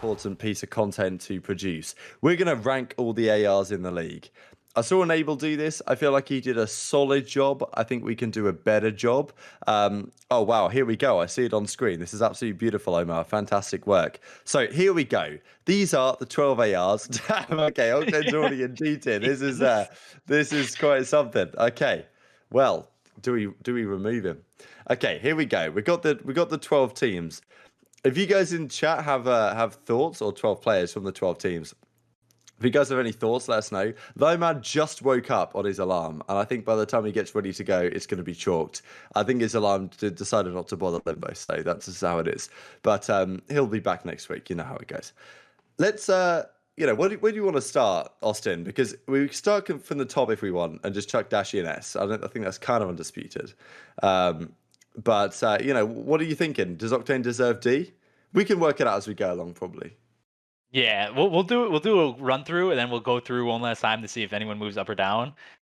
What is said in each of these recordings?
important piece of content to produce. We're going to rank all the ARs in the league. I saw Enable do this. I feel like he did a solid job. I think we can do a better job. Oh, wow. Here we go. I see it on screen. This is absolutely beautiful, Omar. Fantastic work. So here we go. These are the 12 ARs. Okay, Octane's already in G tier. This is quite something. Okay. Well, do we remove him? Okay, here we go. We got the 12 teams. If you guys in chat have thoughts, or 12 players from the 12 teams, if you guys have any thoughts, let us know. Lomad just woke up on his alarm, and I think by the time he gets ready to go, it's going to be chalked. I think his alarm decided not to bother Limbo, so that's just how it is. But he'll be back next week. You know how it goes. Let's, where do you want to start, Austin? Because we start from the top if we want, and just chuck Dashy and S. I think that's kind of undisputed. But what are you thinking? Does Octane deserve D? We can work it out as we go along, probably. Yeah, we'll do a run through, and then we'll go through one last time to see if anyone moves up or down.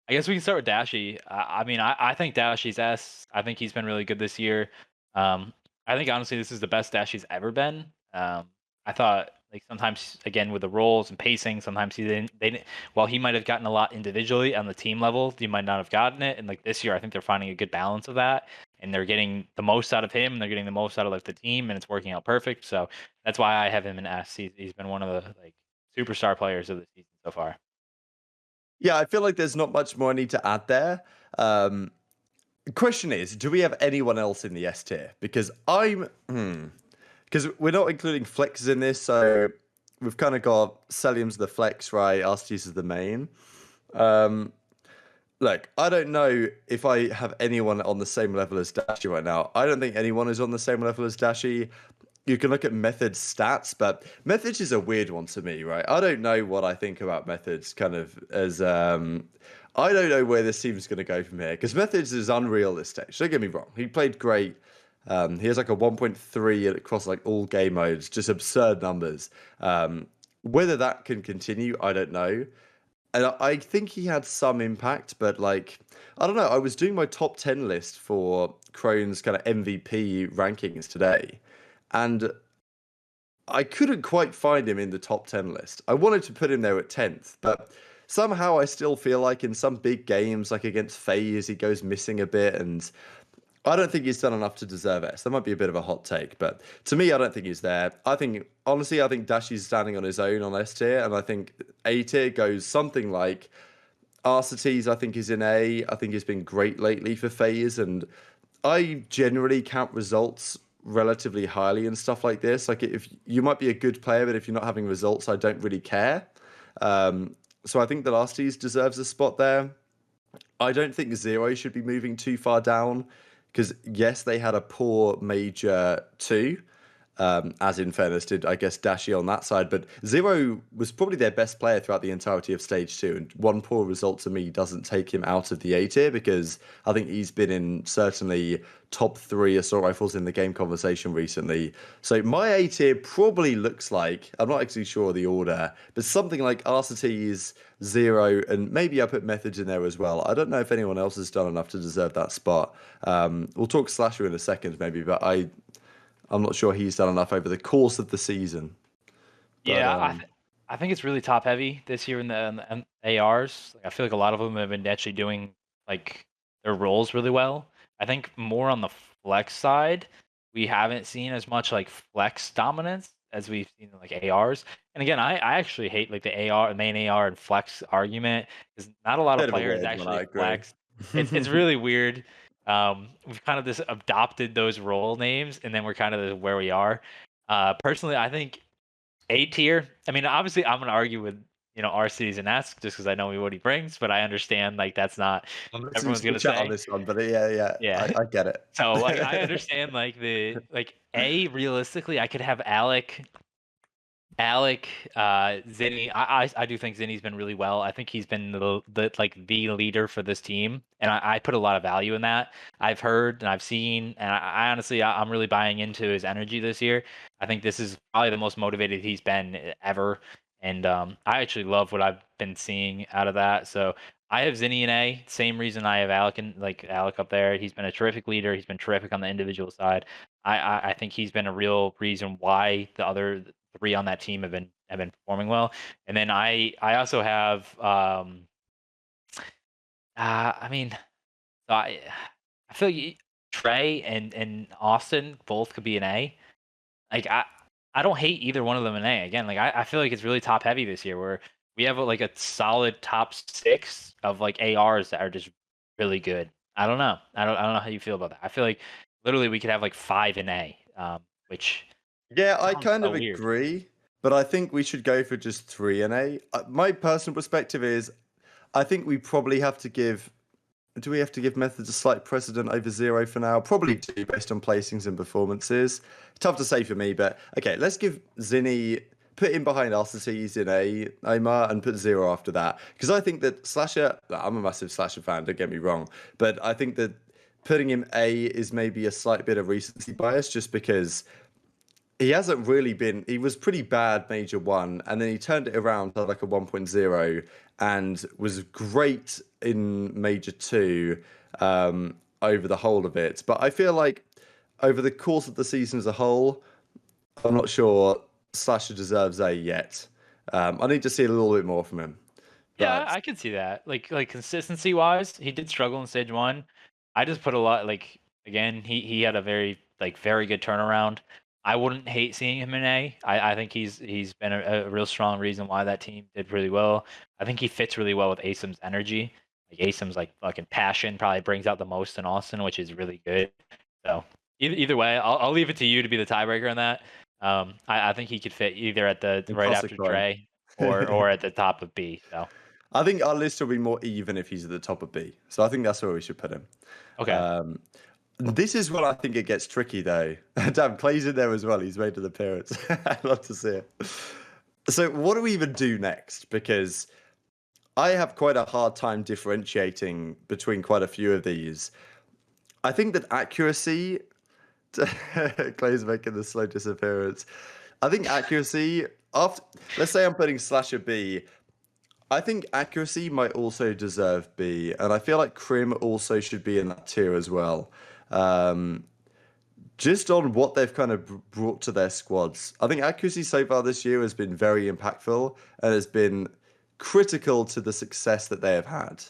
I guess we can start with Dashy. I think Dashy's S. I think he's been really good this year. I think honestly this is the best Dashy's ever been. I thought like sometimes again with the roles and pacing, sometimes while he might have gotten a lot individually on the team level, he might not have gotten it. And like this year, I think they're finding a good balance of that, and they're getting the most out of him, and they're getting the most out of like the team, and it's working out perfect. So that's why I have him in S. He's been one of the like superstar players of the season so far. Yeah, I feel like there's not much more I need to add there. The question is, do we have anyone else in the S tier? Because because we're not including flexes in this, so we've kind of got Celium's the flex, right? ARCITYS is the main. Look, I don't know if I have anyone on the same level as Dashy right now. I don't think anyone is on the same level as Dashy. You can look at Method's stats, but Methods is a weird one to me, right? I don't know what I think about Methods kind of as I don't know where this team's going to go from here, because Methods is unreal this stage. Don't get me wrong. He played great. He has like a 1.3 across like all game modes, just absurd numbers. Whether that can continue, I don't know. And I think he had some impact, but like, I don't know. I was doing my top 10 list for Crone's kind of MVP rankings today, and I couldn't quite find him in the top 10 list. I wanted to put him there at 10th, but somehow I still feel like in some big games, like against FaZe, he goes missing a bit, and I don't think he's done enough to deserve S. That might be a bit of a hot take, but to me, I don't think he's there. Honestly, I think Dashy's standing on his own on S tier, and I think A tier goes something like ARCITYS, I think, is in A. I think he's been great lately for FaZe, and I generally count results relatively highly and stuff like this. Like, if you might be a good player, but if you're not having results, I don't really care. So I think that ARCITYS deserves a spot there. I don't think Zero should be moving too far down, because yes, they had a poor major 2, as in fairness did, I guess, Dashy on that side, but Zero was probably their best player throughout the entirety of stage 2, and one poor result to me doesn't take him out of the A tier, because I think he's been in certainly top 3 assault rifles in the game conversation recently. So my A tier probably looks like, I'm not actually sure of the order, but something like ARCITYS, Zero, and maybe I put Methods in there as well. I don't know if anyone else has done enough to deserve that spot. We'll talk Slasher in a second maybe, but I'm not sure he's done enough over the course of the season. But, yeah, I think it's really top heavy this year in the ARs. Like, I feel like a lot of them have been actually doing like their roles really well. I think more on the flex side, we haven't seen as much like flex dominance as we've seen in like ARs. And again, I actually hate like the main AR and flex argument, because not a lot of players actually flex. It's really weird. We've kind of just adopted those role names, and then we're kind of where we are. Personally, I think A tier. I mean, obviously, I'm gonna argue with ARCITYS and S just because I know what he brings, but I understand like that's not everyone's gonna say on this one. But yeah, I get it. So like I understand like A realistically, I could have Alec, Zinni. I do think Zinni's been really well. I think he's been the leader for this team, and I put a lot of value in that. I've heard and I've seen, and I honestly I'm really buying into his energy this year. I think this is probably the most motivated he's been ever, and I actually love what I've been seeing out of that. So I have Zinni in A. Same reason I have Alec up there. He's been a terrific leader. He's been terrific on the individual side. I think he's been a real reason why the other three on that team have been performing well. And then I also have I mean, so I feel like Trey and Austin both could be an A. Like I don't hate either one of them an A. Again, like I feel like it's really top heavy this year where we have like a solid top 6 of like ARs that are just really good. I don't know. I don't know how you feel about that. I feel like literally we could have like 5 in A, which Yeah, I sounds kind so of weird. agree, but I think we should go for just 3 and A. My personal perspective is I think we probably have to give. Do we have to give methods a slight precedent over 0 for now? Probably do, based on placings and performances. Tough to say for me, but okay, let's give Zinni, put him behind ARCITYS in A, Omar, and put 0 after that. Because I think that Slasher, I'm a massive Slasher fan, don't get me wrong, but I think that putting him A is maybe a slight bit of recency bias just because he hasn't really been. He was pretty bad Major 1, and then he turned it around to like a 1.0 and was great in Major 2 over the whole of it. But I feel like over the course of the season as a whole, I'm not sure Slasher deserves A yet. I need to see a little bit more from him. Yeah, But I could see that. Like consistency wise, he did struggle in stage 1. I just put a lot like again, he had a very good turnaround. I wouldn't hate seeing him in A. I think he's been a real strong reason why that team did really well. I think he fits really well with Asim's energy. Like Asim's like fucking passion probably brings out the most in Austin, which is really good. So either way, I'll leave it to you to be the tiebreaker on that. I think he could fit either at the right toss a after coin. Trey or at the top of B. So I think our list will be more even if he's at the top of B. So I think that's where we should put him. okay. Um, This is when I think it gets tricky, though. Damn, Clay's in there as well. He's made an appearance. I'd love to see it. So, what do we even do next? Because I have quite a hard time differentiating between quite a few of these. I think that accuracy. Clay's making the slow disappearance. I think accuracy. After, let's say I'm putting Slasher B. I think accuracy might also deserve B, and I feel like Crim also should be in that tier as well. Um, just on what they've kind of brought to their squads. I think accuracy so far this year has been very impactful and has been critical to the success that they have had.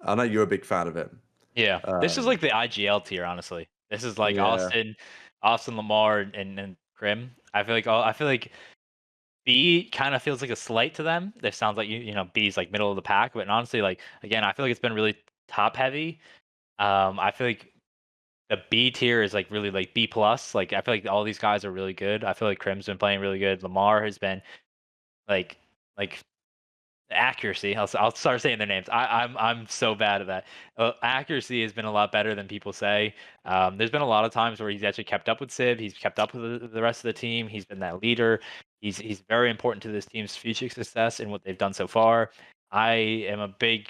I know you're a big fan of it. Yeah, this is Um, like the IGL tier, honestly. This is like yeah, Austin Lamar, and Crim. I feel like B kind of feels like a slight to them. This sounds like you know B is like middle of the pack, but honestly, like again, I feel like it's been really top heavy. I feel like the B tier is like really like B plus. Like I feel like all these guys are really good. I feel like Crim's been playing really good. Lamar has been like like accuracy. I'll start saying their names. I'm so bad at that. Accuracy has been a lot better than people say. There's been a lot of times where he's actually kept up with Civ. He's kept up with the rest of the team. He's been that leader. He's very important to this team's future success and what they've done so far. I am a big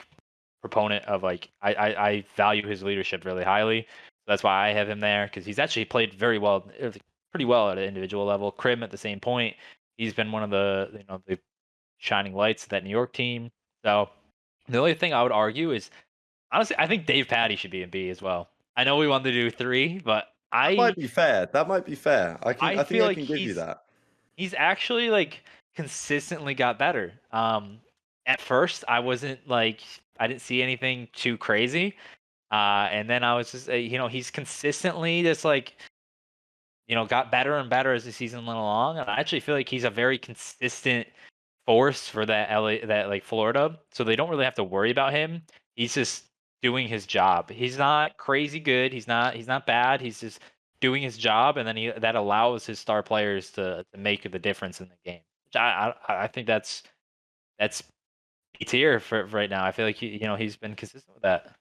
proponent of like I value his leadership really highly. That's why I have him there because he's actually played very well, pretty well at an individual level. Crim at the same point. He's been one of the shining lights of that New York team. So the only thing I would argue is honestly, I think DavePadre should be in B as well. I know we wanted to do 3, but that might be fair. That might be fair. I I think feel I like can give you that. he's actually like consistently got better. At first I wasn't like I didn't see anything too crazy. And then I was just he's consistently just like got better and better as the season went along. And I actually feel like he's a very consistent force for that LA, that like Florida, so they don't really have to worry about him. He's just doing his job. He's not crazy good. He's not bad. He's just doing his job, and then that allows his star players to make the difference in the game. Which I think that's B tier for right now. I feel like he's been consistent with that.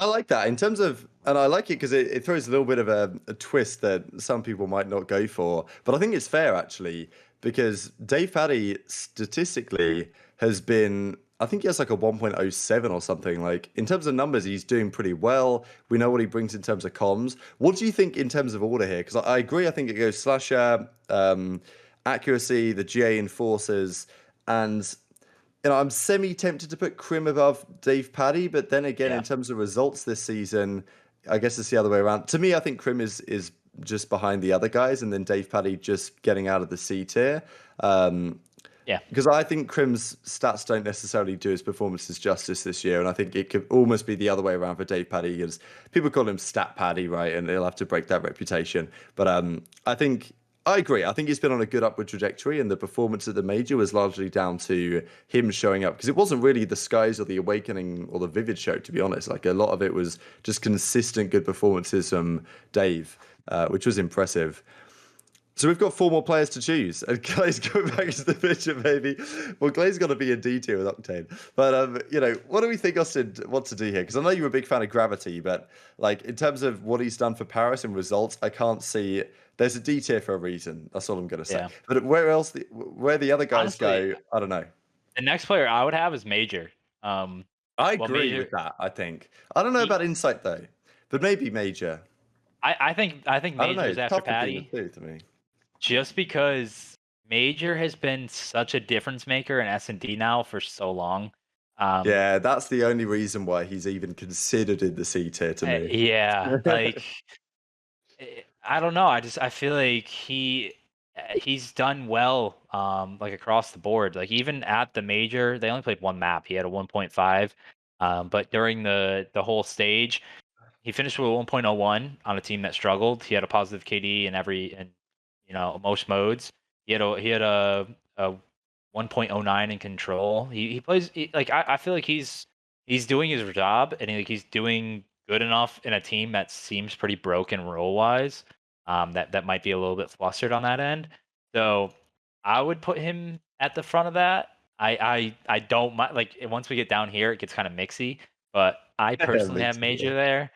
I like that in terms of, and I like it because it throws a little bit of a twist that some people might not go for. But I think it's fair actually because DavePadre statistically has been, I think he has like a 1.07 or something. Like in terms of numbers, he's doing pretty well. We know what he brings in terms of comms. What do you think in terms of order here? Because I agree. I think it goes Slasher, accuracy, the GA enforcers, and I'm semi-tempted to put Crim above DavePadre, but then again, Yeah. in terms of results this season, I guess it's the other way around. To me, I think Crim is just behind the other guys, and then DavePadre just getting out of the C tier. Yeah. Because I think Crim's stats don't necessarily do his performances justice this year, and I think it could almost be the other way around for DavePadre, because people call him Stat Paddy, right? And he'll have to break that reputation. But I think I agree. I think he's been on a good upward trajectory, and the performance at the major was largely down to him showing up, because it wasn't really the Skies or the Awakening or the Vivid show, to be honest. Like, a lot of it was just consistent good performances from Dave, which was impressive. So we've got 4 more players to choose, and Clay's going back into the picture, maybe. Well, Clay's got to be in D tier with Octane, but you know, what do we think Austin wants to do here? Because I know you're a big fan of Gravity, but like in terms of what he's done for Paris and results, I can't see. There's a D tier for a reason. That's all I'm going to say. Yeah. But where the other guys Honestly, go, I don't know. the next player I would have is Major. I Well, agree Major, with that. I think I don't know he, about Insight though, but maybe Major. I think I don't know. Major is It's after tough between the Patty, two to me. just because Major has been such a difference maker in S&D now for so long. Yeah, that's the only reason why he's even considered in the C tier to me. Yeah, like I don't know. I feel like he's done well, like across the board. Like even at the major, they only played one map. He had a 1.5, but during the whole stage, he finished with a 1.01 on a team that struggled. He had a positive KD in most modes. He had a 1.09 in control. He plays like I feel like he's doing his job, and he's doing good enough in a team that seems pretty broken role wise. That might be a little bit flustered on that end. So I would put him at the front of that. I don't mind, like once we get down here, it gets kind of mixy. But I personally have Major there.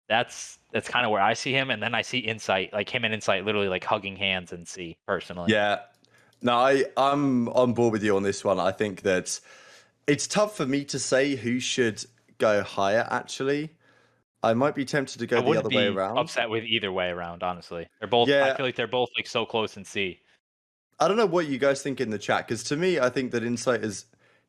That's kind of where I see him, and then I see Insight, like him and Insight literally like hugging hands and see personally. Yeah. No, I'm on board with you on this one. I think that it's tough for me to say who should go higher, actually. I might be tempted to I go the wouldn't other way be around. upset with either way around, honestly. They're both. I Yeah, feel like they're both like so close in C. I don't know what you guys think in the chat, because to me, I think that Insight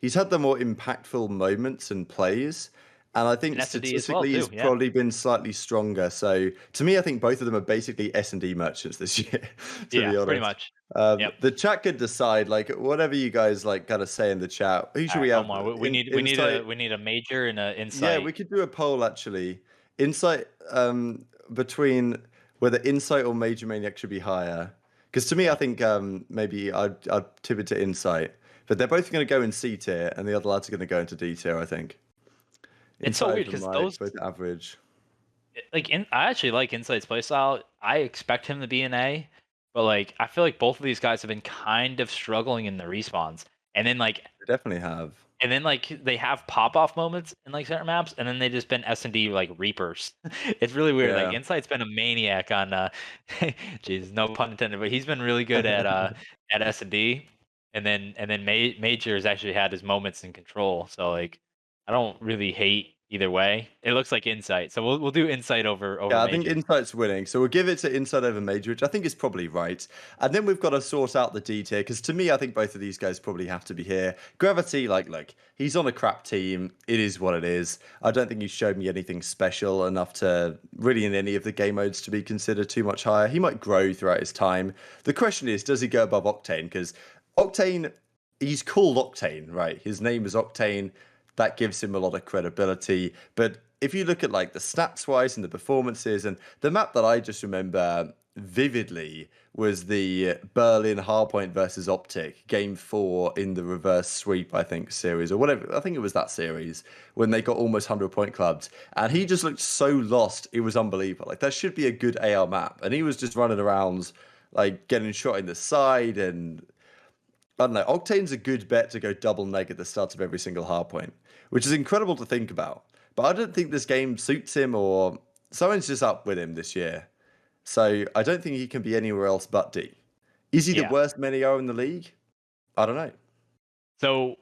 he's had the more impactful moments and plays, and I think And S&D as well statistically he's too. Yeah. probably been slightly stronger. So to me, I think both of them are basically S&D merchants this year, to be Yeah. Pretty honest. much. Yep. The chat could decide, like whatever you guys like, gotta say in the chat. Who should All we right, have? Omar. We need Insight. we need a Major and a Yeah, Insight. we could do a poll actually. Insight between whether Insight or Major Maniac should be higher. Because to me, I think maybe I'd tip it to Insight. But they're both going to go in C tier, and the other lads are going to go into D tier, I think. It's so Insight weird and because Light, those both average. I actually like Insight's playstyle. I expect him to be an A, but like I feel like both of these guys have been kind of struggling in the respawns. And then like They definitely have. they have pop off moments in like certain maps, and then they just been S&D like reapers. It's really weird. Like Yeah. Insight's been a maniac on jeez, no pun intended, but he's been really good at S&D. And then Major has actually had his moments in control. So like I don't really hate either way. It looks like Insight. So we'll do Insight over Yeah, I think Major. Insight's winning. So we'll give it to Insight over Major, which I think is probably right. And then we've got to sort out the D tier, because to me, I think both of these guys probably have to be here. Gravity, like, look, he's on a crap team. It is what it is. I don't think he showed me anything special enough to really in any of the game modes to be considered too much higher. He might grow throughout his time. The question is, does he go above Octane? Because Octane, he's called Octane, right? His name is Octane. That gives him a lot of credibility. But if you look at like the stats wise and the performances, and the map that I just remember vividly was the Berlin Hardpoint versus Optic game 4 in the reverse sweep, I think, series or whatever. I think it was that series when they got almost 100-point clubbed, and he just looked so lost. It was unbelievable. Like, that should be a good AR map, and he was just running around like getting shot in the side. And I don't know, Octane's a good bet to go double neg at the start of every single hardpoint, which is incredible to think about. But I don't think this game suits him, or someone's just up with him this year. So I don't think he can be anywhere else but D. Is he the Yeah. worst many are in the league? I don't know. So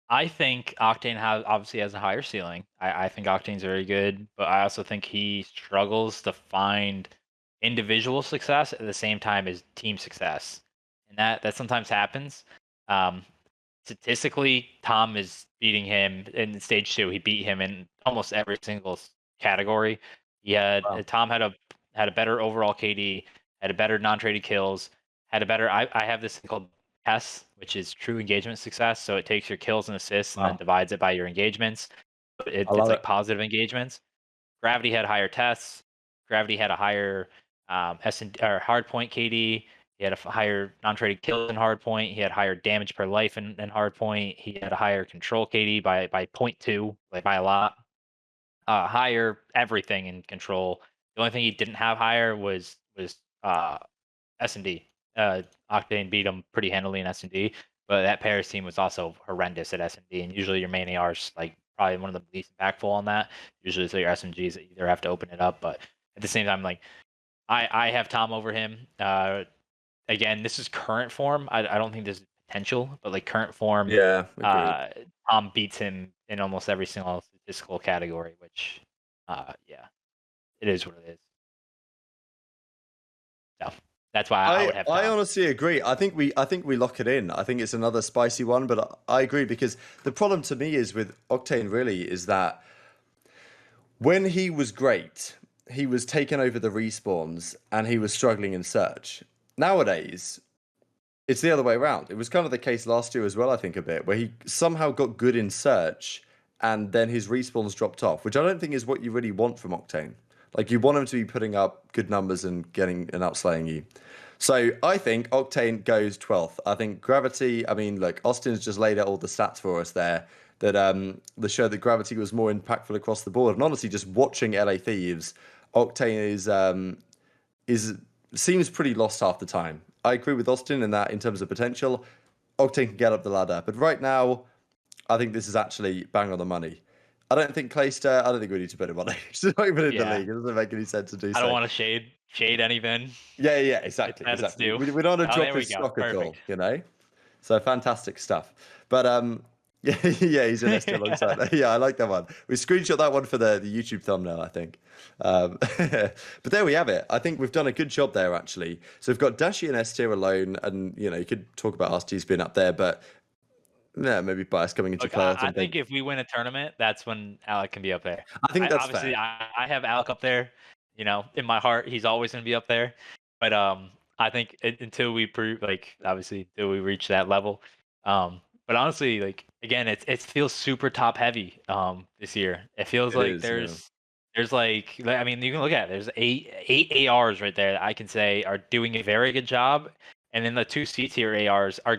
I think Octane obviously has a higher ceiling. I think Octane's very good, but I also think he struggles to find individual success at the same time as team success, and that sometimes happens. Statistically, Tom is beating him in stage 2. He beat him in almost every single category. Wow. Tom had had a better overall KD, had a better non-traded kills, had a better. I have this thing called TES, which is true engagement success. So it takes your kills and assists and then Wow. divides it by your engagements. I It's love like it. positive engagements. Gravity had higher tests. Gravity had a higher S and or hardpoint KD. He had a higher non-traded kills in hardpoint. He had higher damage per life in hardpoint. He had a higher control KD by 0.2, like by a lot. Higher everything in control. The only thing he didn't have higher was S&D. Octane beat him pretty handily in S&D, but that Paris team was also horrendous at S&D, and usually your main AR's like probably one of the least impactful on that. Usually, so your SMGs that either have to open it up, but at the same time, like I have Tom over him. Again, this is current form. I don't think there's potential, but like current form, Yeah, agreed. Tom beats him in almost every single statistical category, which, yeah, it is what it is. So that's why I would have I Tom. honestly agree. I think we lock it in. I think it's another spicy one, but I agree because the problem to me is with Octane really is that when he was great, he was taking over the respawns and he was struggling in search. Nowadays, it's the other way around. It was kind of the case last year as well, I think, a bit, where he somehow got good in search and then his respawns dropped off, which I don't think is what you really want from Octane. Like, you want him to be putting up good numbers and getting and outslaying you. So I think Octane goes 12th. I think Gravity, I mean, look, Austin's just laid out all the stats for us there that show that Gravity was more impactful across the board. And honestly, just watching LA Thieves, Octane is seems pretty lost half the time. I agree with Austin in that in terms of potential, Octane can get up the ladder. But right now, I think this is actually bang on the money. I don't think Clayster, I don't think we need to put him on it. He's not even in the Yeah, league. It doesn't make any sense to do I don't so. want to shade any Ben. Yeah, It's exactly, at its exactly. due. We don't want to Oh, drop there we his go. stock at Perfect. all, you know? So fantastic stuff. But yeah, yeah, he's in ST alongside. Yeah, I like that one. We screenshot that one for the YouTube thumbnail, I think. But there we have it. I think we've done a good job there, actually. So we've got Dashi and S tier alone, and you know, you could talk about RTs being up there, but yeah, maybe bias coming into Look, play or I something. think if we win a tournament, that's when Alec can be up there. I think I that's obviously fair. I have Alec up there. You know, in my heart, he's always going to be up there. But I think until we prove, like, obviously until we reach that level. But honestly, like again, it feels super top heavy this year. It feels It like is, yeah. there's like I mean you can look at it, there's eight ARs right there that I can say are doing a very good job. And then the two C tier ARs are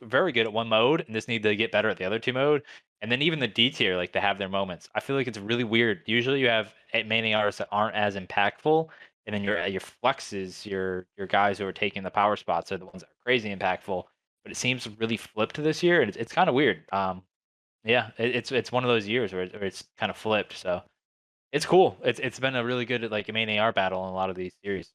very good at one mode, and just need to get better at the other two mode. And then even the D tier, like they have their moments. I feel like it's really weird. Usually you have main ARs that aren't as impactful, and then your flexes, your guys who are taking the power spots are the ones that are crazy impactful. But it seems really flipped this year, and it's kind of weird. Yeah, it's one of those years where it's kind of flipped. So it's cool. It's been a really good like main AR battle in a lot of these series.